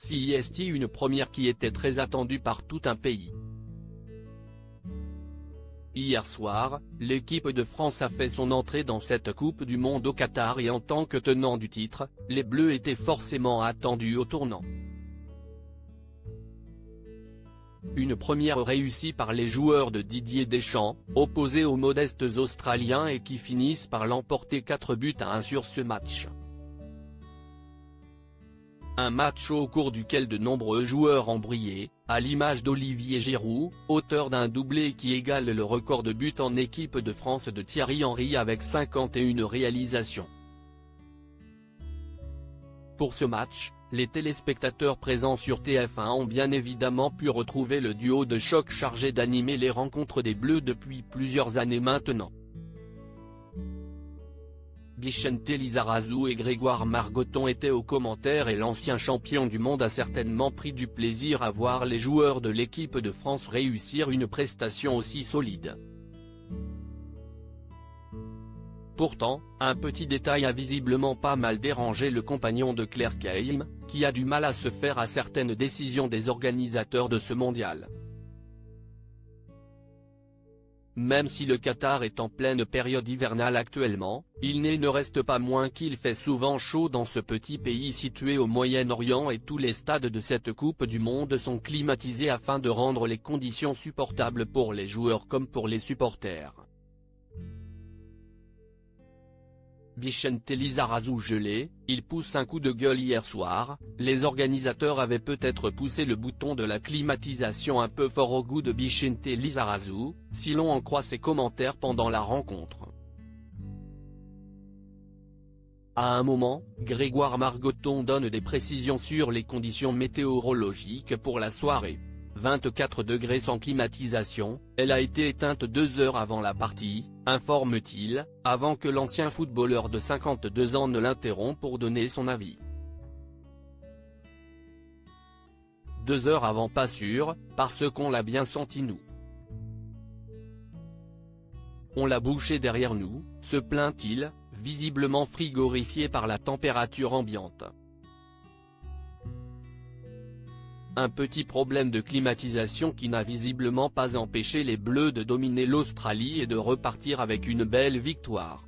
CIST, une première qui était très attendue par tout un pays. Hier soir, l'équipe de France a fait son entrée dans cette Coupe du Monde au Qatar et en tant que tenant du titre, les Bleus étaient forcément attendus au tournant. Une première réussie par les joueurs de Didier Deschamps, opposés aux modestes Australiens et qui finissent par l'emporter 4-1 sur ce match. Un match au cours duquel de nombreux joueurs ont brillé, à l'image d'Olivier Giroud, auteur d'un doublé qui égale le record de buts en équipe de France de Thierry Henry avec 51 réalisations. Pour ce match, les téléspectateurs présents sur TF1 ont bien évidemment pu retrouver le duo de choc chargé d'animer les rencontres des Bleus depuis plusieurs années maintenant. Vicente Lizarazu et Grégoire Margoton étaient aux commentaires et l'ancien champion du monde a certainement pris du plaisir à voir les joueurs de l'équipe de France réussir une prestation aussi solide. Pourtant, un petit détail a visiblement pas mal dérangé le compagnon de Claire Keim, qui a du mal à se faire à certaines décisions des organisateurs de ce mondial. Même si le Qatar est en pleine période hivernale actuellement, il ne reste pas moins qu'il fait souvent chaud dans ce petit pays situé au Moyen-Orient et tous les stades de cette Coupe du Monde sont climatisés afin de rendre les conditions supportables pour les joueurs comme pour les supporters. Vicente Lizarazu gelé, il pousse un coup de gueule hier soir, les organisateurs avaient peut-être poussé le bouton de la climatisation un peu fort au goût de Vicente Lizarazu, si l'on en croit ses commentaires pendant la rencontre. À un moment, Grégoire Margoton donne des précisions sur les conditions météorologiques pour la soirée. 24 degrés sans climatisation, elle a été éteinte 2 heures avant la partie, informe-t-il, avant que l'ancien footballeur de 52 ans ne l'interrompe pour donner son avis. 2 heures avant pas sûr, parce qu'on l'a bien senti nous. On l'a bouché derrière nous, se plaint-il, visiblement frigorifié par la température ambiante. Un petit problème de climatisation qui n'a visiblement pas empêché les Bleus de dominer l'Australie et de repartir avec une belle victoire.